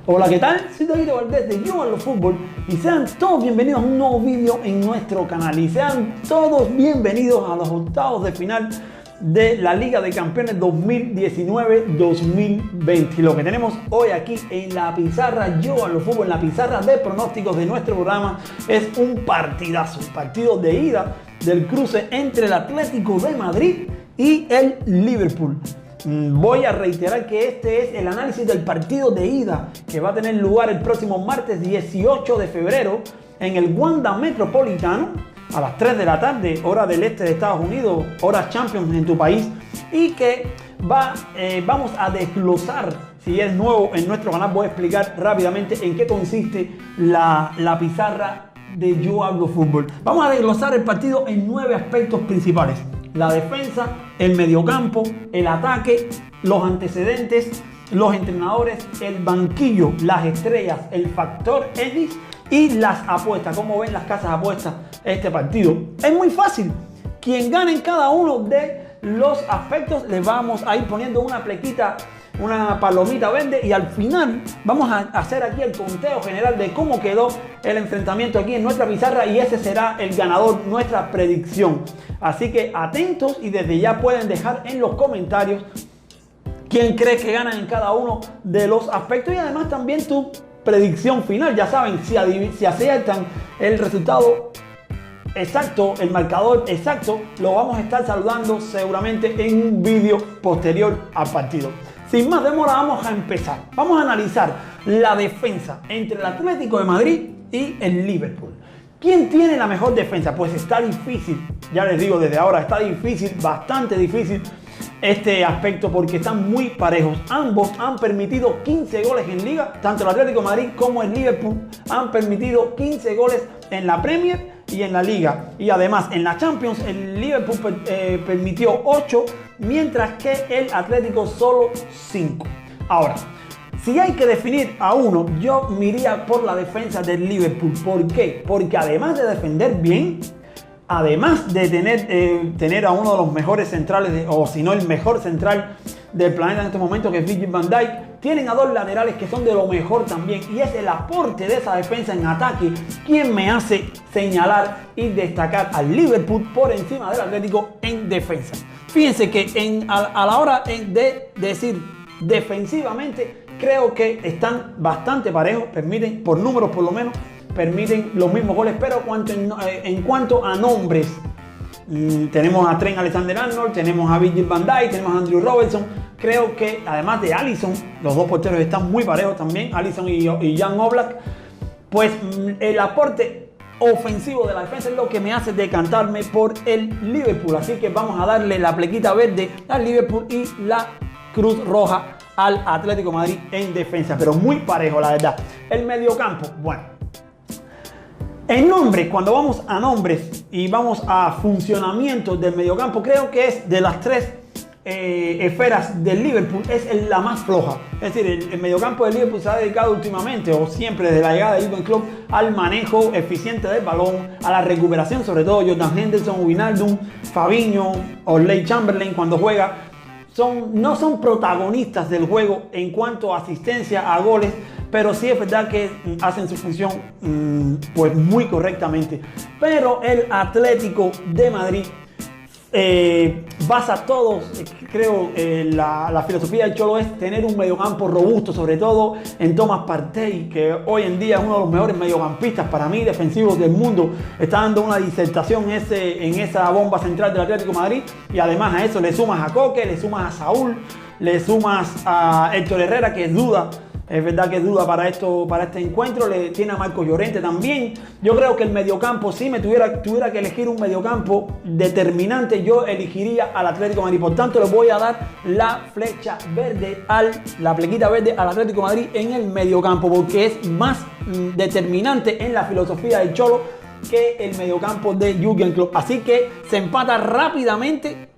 Hola, ¿qué tal? Soy David Valdés de Yo Hablo Fútbol y sean todos bienvenidos a un nuevo vídeo en nuestro canal y sean todos bienvenidos a los octavos de final de la Liga de Campeones 2019-2020. Lo que tenemos hoy aquí en la pizarra Yo Hablo Fútbol, en la pizarra de pronósticos de nuestro programa, es un partidazo, un partido de ida del cruce entre el Atlético de Madrid y el Liverpool. Voy a reiterar que este es el análisis del partido de ida que va a tener lugar el próximo martes 18 de febrero en el Wanda Metropolitano a las 3 de la tarde, hora del este de Estados Unidos, hora Champions en tu país, y que vamos a desglosar. Si eres nuevo en nuestro canal, voy a explicar rápidamente en qué consiste la pizarra de Yo Hablo Fútbol. Vamos a desglosar el partido en 9 aspectos principales: la defensa, el mediocampo, el ataque, los antecedentes, los entrenadores, el banquillo, las estrellas, el factor X y las apuestas. ¿Cómo ven las casas apuestas este partido? Es muy fácil. Quien gane en cada uno de los aspectos le vamos a ir poniendo una plequita, una palomita verde, y al final vamos a hacer aquí el conteo general de cómo quedó el enfrentamiento aquí en nuestra pizarra y ese será el ganador, nuestra predicción. Así que atentos y desde ya pueden dejar en los comentarios quién cree que gana en cada uno de los aspectos y además también tu predicción final. Ya saben, si aciertan el resultado exacto, el marcador exacto, lo vamos a estar saludando seguramente en un vídeo posterior al partido. Sin más demora, vamos a empezar. Vamos a analizar la defensa entre el Atlético de Madrid y el Liverpool. ¿Quién tiene la mejor defensa? Pues está difícil, ya les digo desde ahora, está difícil, bastante difícil este aspecto porque están muy parejos. Ambos han permitido 15 goles en Liga, tanto el Atlético de Madrid como el Liverpool han permitido 15 goles en la Premier y en la Liga. Y además en la Champions el Liverpool permitió 8, mientras que el Atlético solo 5. Ahora, si hay que definir a uno, yo me iría por la defensa del Liverpool. ¿Por qué? Porque además de defender bien, además de tener a uno de los mejores centrales, o si no el mejor central del planeta en este momento, que es Virgil van Dijk, tienen a dos laterales que son de lo mejor también, y es el aporte de esa defensa en ataque quien me hace señalar y destacar al Liverpool por encima del Atlético en defensa. Fíjense que a la hora de decir defensivamente, creo que están bastante parejos, permiten, por números por lo menos, permiten los mismos goles, pero en cuanto a nombres, tenemos a Trent Alexander-Arnold, tenemos a Virgil van Dijk, tenemos a Andrew Robertson. Creo que además de Alisson, los dos porteros están muy parejos también, Alisson y Jan Oblak. Pues el aporte ofensivo de la defensa es lo que me hace decantarme por el Liverpool. Así que vamos a darle la plequita verde al Liverpool y la cruz roja al Atlético de Madrid en defensa, pero muy parejo la verdad. El mediocampo, bueno, en nombres, cuando vamos a nombres y vamos a funcionamiento del mediocampo, creo que es de las tres esferas del Liverpool, es la más floja. Es decir, el mediocampo del Liverpool se ha dedicado últimamente, o siempre desde la llegada de Jürgen Klopp, al manejo eficiente del balón, a la recuperación, sobre todo Jordan Henderson, Wijnaldum, Fabinho, Oxlade-Chamberlain cuando juega. No son protagonistas del juego en cuanto a asistencia a goles, pero sí es verdad que hacen su función pues muy correctamente. Pero el Atlético de Madrid basa todos, creo, la filosofía del Cholo es tener un mediocampo robusto, sobre todo en Thomas Partey, que hoy en día es uno de los mejores mediocampistas para mí defensivos del mundo. Está dando una disertación en esa bomba central del Atlético de Madrid, y además a eso le sumas a Coque, le sumas a Saúl, le sumas a Héctor Herrera, que es duda. Es verdad que es duda para este encuentro. Le tiene a Marcos Llorente también. Yo creo que el mediocampo, si me tuviera que elegir un mediocampo determinante, yo elegiría al Atlético de Madrid. Por tanto, le voy a dar la flecha verde, la plequita verde al Atlético de Madrid en el mediocampo, porque es más determinante en la filosofía del Cholo que el mediocampo de Jürgen Klopp. Así que se empata rápidamente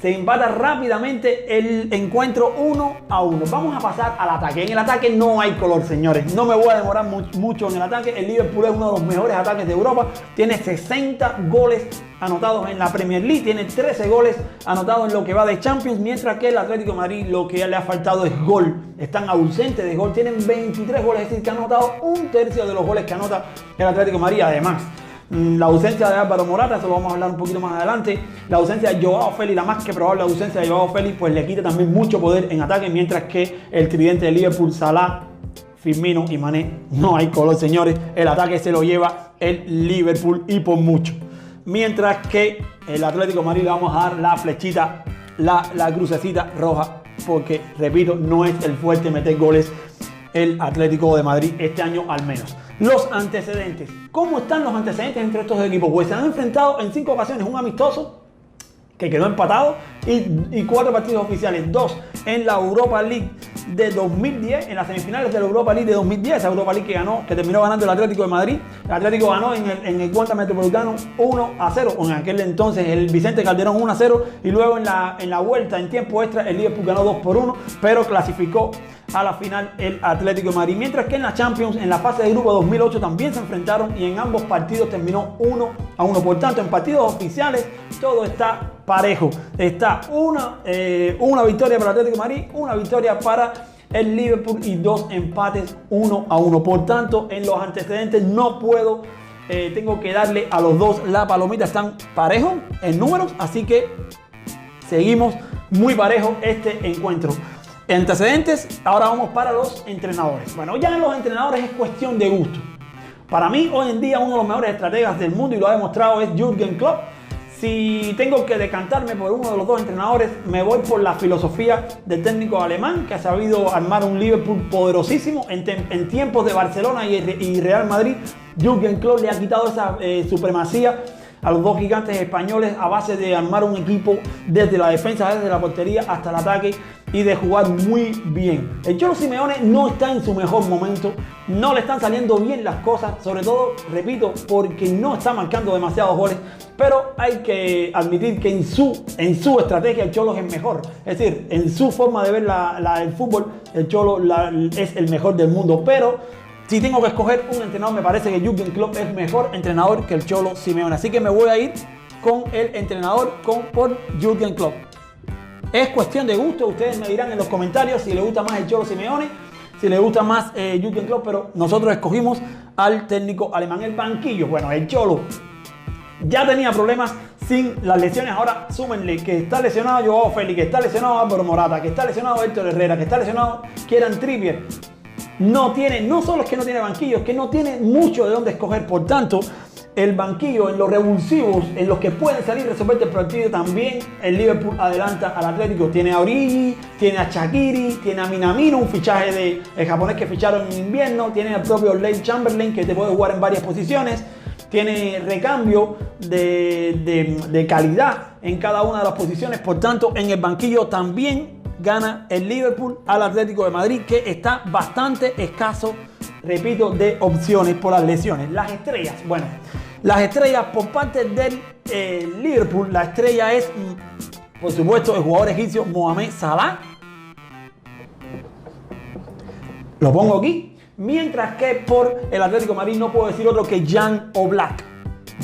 se empata rápidamente el encuentro 1-1. Vamos a pasar al ataque. En el ataque no hay color, señores. No me voy a demorar mucho en el ataque. El Liverpool es uno de los mejores ataques de Europa. Tiene 60 goles anotados en la Premier League. Tiene 13 goles anotados en lo que va de Champions. Mientras que el Atlético de Madrid lo que le ha faltado es gol. Están ausentes de gol. Tienen 23 goles. Es decir, que han anotado un tercio de los goles que anota el Atlético de Madrid. Además, la ausencia de Álvaro Morata, eso lo vamos a hablar un poquito más adelante. La ausencia de Joao Félix, la más que probable ausencia de Joao Félix, pues le quita también mucho poder en ataque, mientras que el tridente de Liverpool, Salah, Firmino y Mané, no hay color, señores. El ataque se lo lleva el Liverpool y por mucho. Mientras que el Atlético de Madrid le vamos a dar la flechita, la crucecita roja, porque, repito, no es el fuerte meter goles el Atlético de Madrid este año al menos. Los antecedentes. ¿Cómo están los antecedentes entre estos equipos? Pues se han enfrentado en 5 ocasiones, un amistoso que quedó empatado y 4 partidos oficiales, 2 en la Europa League de 2010, en las semifinales de la Europa League de 2010, esa Europa League que terminó ganando el Atlético de Madrid. El Atlético ganó en el Wanda Metropolitano 1-0, o en aquel entonces el Vicente Calderón 1-0, y luego en la vuelta en tiempo extra el Liverpool ganó 2-1, pero clasificó a la final el Atlético de Madrid. Mientras que en la Champions, en la fase de grupo 2008 también se enfrentaron y en ambos partidos terminó 1-1. Por tanto, en partidos oficiales todo está parejo. Está una victoria para el Atlético de Madrid, una victoria para el Liverpool y 2 empates 1-1. Por tanto, en los antecedentes no puedo, tengo que darle a los dos la palomita. Están parejos en números, así que seguimos muy parejo este encuentro. Antecedentes, ahora vamos para los entrenadores. Bueno, ya en los entrenadores es cuestión de gusto. Para mí, hoy en día, uno de los mejores estrategas del mundo, y lo ha demostrado, es Jürgen Klopp. Si tengo que decantarme por uno de los dos entrenadores, me voy por la filosofía del técnico alemán, que ha sabido armar un Liverpool poderosísimo en tiempos de Barcelona y Real Madrid. Jürgen Klopp le ha quitado esa supremacía a los dos gigantes españoles a base de armar un equipo desde la defensa, desde la portería hasta el ataque, y de jugar muy bien. El Cholo Simeone no está en su mejor momento, no le están saliendo bien las cosas, sobre todo, repito, porque no está marcando demasiados goles, pero hay que admitir que en su estrategia el Cholo es el mejor. Es decir, en su forma de ver el fútbol, el Cholo es el mejor del mundo. Pero si tengo que escoger un entrenador, me parece que Jürgen Klopp es mejor entrenador que el Cholo Simeone. Así que me voy a ir con el entrenador, por Jürgen Klopp. Es cuestión de gusto, ustedes me dirán en los comentarios si les gusta más el Cholo Simeone, si les gusta más Jürgen Klopp, pero nosotros escogimos al técnico alemán. El banquillo, bueno, el Cholo ya tenía problemas sin las lesiones, ahora súmenle que está lesionado Joao Félix, que está lesionado Álvaro Morata, que está lesionado Héctor Herrera, que está lesionado Kieran Trippier. No solo es que no tiene banquillo, es que no tiene mucho de dónde escoger. Por tanto, el banquillo, en los revulsivos, en los que pueden salir y resolver el partido, también el Liverpool adelanta al Atlético. Tiene a Origi, tiene a Shaqiri, tiene a Minamino, un fichaje de japonés que ficharon en invierno, tiene al propio Oxlade Chamberlain, que te puede jugar en varias posiciones, tiene recambio de calidad en cada una de las posiciones. Por tanto, en el banquillo también gana el Liverpool al Atlético de Madrid, que está bastante escaso, repito, de opciones por las lesiones. Las estrellas, bueno, las estrellas por parte del Liverpool, la estrella es, por supuesto, el jugador egipcio Mohamed Salah. Lo pongo aquí. Mientras que por el Atlético de Madrid no puedo decir otro que Jan Oblak.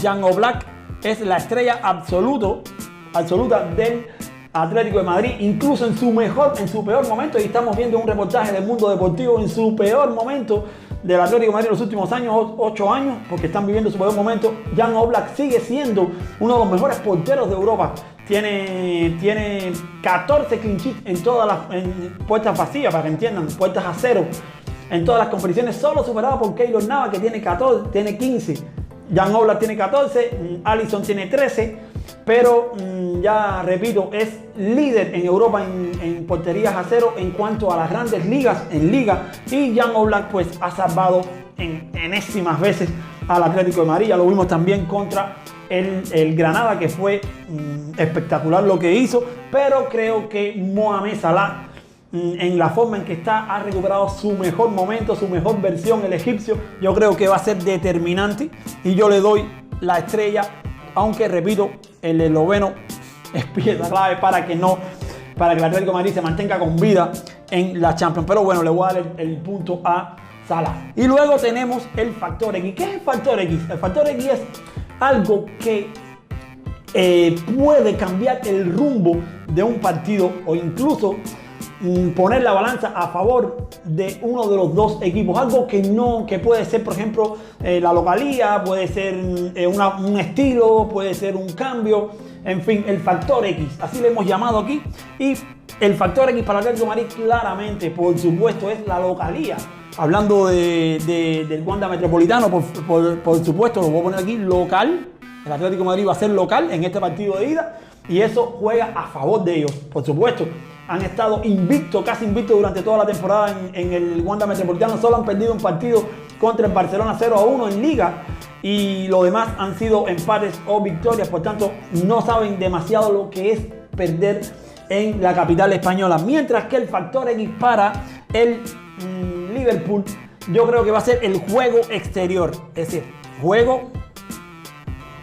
Jan Oblak es la estrella absoluta del Atlético de Madrid, incluso en su peor momento, y estamos viendo un reportaje del Mundo Deportivo en su peor momento del Atlético de Madrid en los últimos años, 8 años, porque están viviendo su peor momento. Jan Oblak sigue siendo uno de los mejores porteros de Europa. Tiene 14 clean sheets en todas las puertas vacías, para que entiendan, puertas a cero en todas las competiciones, solo superado por Keylor Navas, que tiene 15. Jan Oblak tiene 14, Alisson tiene 13, pero ya repito, es líder en Europa en porterías a cero en cuanto a las grandes ligas en liga, y Jan Oblak pues ha salvado en enésimas veces al Atlético de Madrid. Ya lo vimos también contra el Granada, que fue espectacular lo que hizo, pero creo que Mohamed Salah, en la forma en que está, ha recuperado su mejor momento, su mejor versión, el egipcio. Yo creo que va a ser determinante y yo le doy la estrella, aunque repito, el esloveno es pieza clave para que el Atlético de Madrid se mantenga con vida en la Champions. Pero bueno, le voy a dar el punto a Salah. Y luego tenemos el factor X. ¿Qué es el factor X? El factor X es algo que puede cambiar el rumbo de un partido o incluso poner la balanza a favor de uno de los dos equipos. Algo que puede ser, por ejemplo, la localía, puede ser un estilo, puede ser un cambio. En fin, el factor X, así le hemos llamado aquí. Y el factor X para el Atlético de Madrid claramente, por supuesto, es la localía. Hablando del Wanda Metropolitano, por supuesto, lo voy a poner aquí, local. El Atlético de Madrid va a ser local en este partido de ida y eso juega a favor de ellos. Por supuesto, han estado casi invictos durante toda la temporada en el Wanda Metropolitano. Solo han perdido un partido contra el Barcelona 0-1 en Liga y lo demás han sido empates o victorias. Por tanto, no saben demasiado lo que es perder en la capital española. Mientras que el factor X para el Liverpool, yo creo que va a ser el juego exterior. Es decir, juego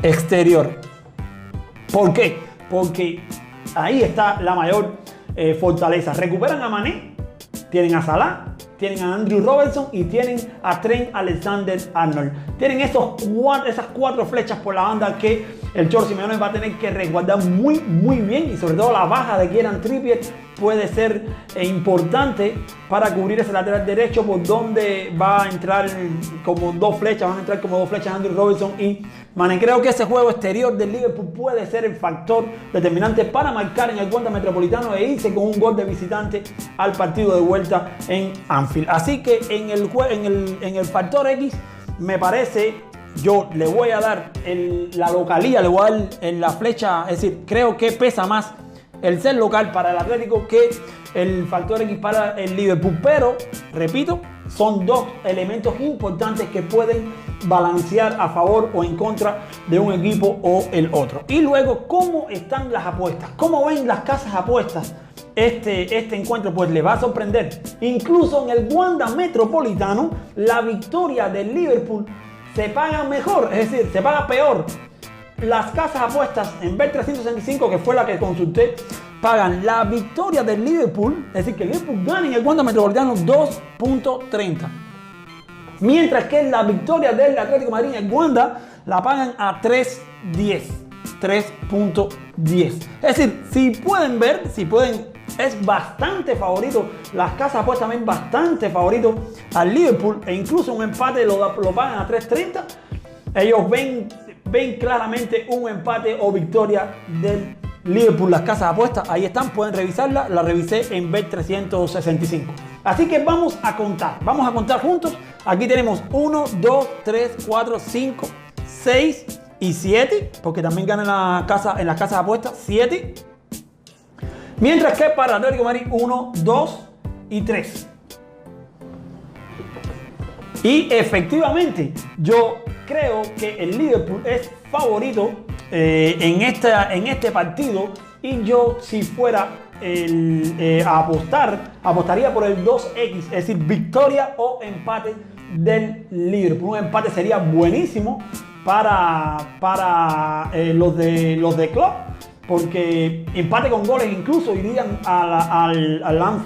exterior. ¿Por qué? Porque ahí está la mayor fortaleza. Recuperan a Mané, tienen a Salah, tienen a Andrew Robertson y tienen a Trent Alexander-Arnold. Tienen esas cuatro flechas por la banda que el Cholo Simeone va a tener que resguardar muy bien, y sobre todo la baja de Kieran Trippier puede ser importante para cubrir ese lateral derecho por donde va a entrar como dos flechas, Andrew Robertson y Mané. Creo que ese juego exterior del Liverpool puede ser el factor determinante para marcar en el Wanda Metropolitano e irse con un gol de visitante al partido de vuelta en Anfield. Así que en el factor X me parece, yo le voy a dar la localía, le voy a dar en la flecha, es decir, creo que pesa más el ser local para el Atlético que el factor X para el Liverpool. Pero, repito, son dos elementos importantes que pueden balancear a favor o en contra de un equipo o el otro. Y luego, ¿cómo están las apuestas? ¿Cómo ven las casas apuestas este encuentro? Pues les va a sorprender. Incluso en el Wanda Metropolitano, la victoria del Liverpool se paga mejor, es decir, se paga peor. Las casas apuestas en Bet365, que fue la que consulté, pagan la victoria del Liverpool, es decir, que el Liverpool gana en el Wanda Metropolitano 2.30. Mientras que la victoria del Atlético de Madrid en el Wanda la pagan a 3.10. 3.10. Es decir, si pueden, es bastante favorito. Las casas apuestas también bastante favorito al Liverpool, e incluso un empate lo pagan a 3.30. Ellos ven claramente un empate o victoria del Liverpool. Las casas apuestas ahí están, pueden revisarla. La revisé en Bet365. Así que vamos a contar juntos. Aquí tenemos 1, 2, 3, 4, 5, 6 y 7, porque también ganan en las casas apuestas 7. Mientras que para Atlético de Madrid 1, 2 y 3. Y efectivamente, yo creo que el Liverpool es favorito en este partido, y yo, si fuera a apostaría por el 2X, es decir, victoria o empate del Liverpool. Un empate sería buenísimo para los de Klopp, porque empate con goles, incluso irían a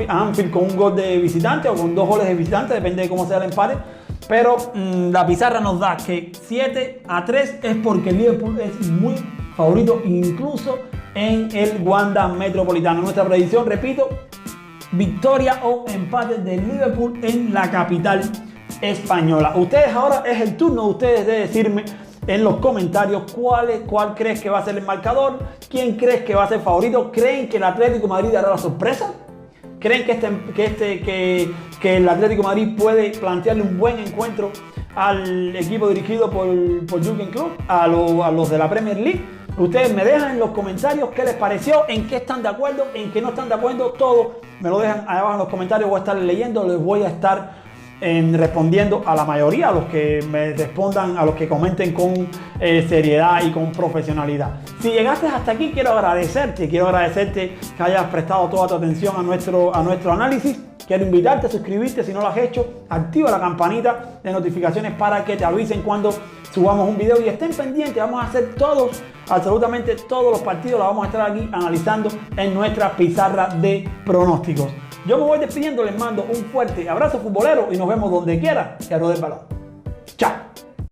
Anfield con un gol de visitante o con 2 goles de visitante, depende de cómo sea el empate. Pero la pizarra nos da que 7-3 es porque el Liverpool es muy favorito, incluso en el Wanda Metropolitano. Nuestra predicción, repito, victoria o empate del Liverpool en la capital española. Ustedes, ahora es el turno de ustedes de decirme en los comentarios cuál crees que va a ser el marcador, quién crees que va a ser favorito. ¿Creen que el Atlético de Madrid dará la sorpresa? ¿Creen que el Atlético de Madrid puede plantearle un buen encuentro al equipo dirigido por Jürgen Klopp, a los de la Premier League? Ustedes me dejan en los comentarios qué les pareció, en qué están de acuerdo, en qué no están de acuerdo. Todo me lo dejan ahí abajo en los comentarios. Voy a estar leyendo, les voy a estar respondiendo a la mayoría, a los que me respondan, a los que comenten con seriedad y con profesionalidad. Si llegaste hasta aquí, quiero agradecerte que hayas prestado toda tu atención a nuestro análisis. Quiero invitarte a suscribirte si no lo has hecho. Activa la campanita de notificaciones para que te avisen cuando subamos un video y estén pendientes. Vamos a hacer todos, absolutamente todos los partidos. Los vamos a estar aquí analizando en nuestra pizarra de pronósticos. Yo me voy despidiendo, les mando un fuerte abrazo futbolero y nos vemos donde quiera que rodee el balón. Chao.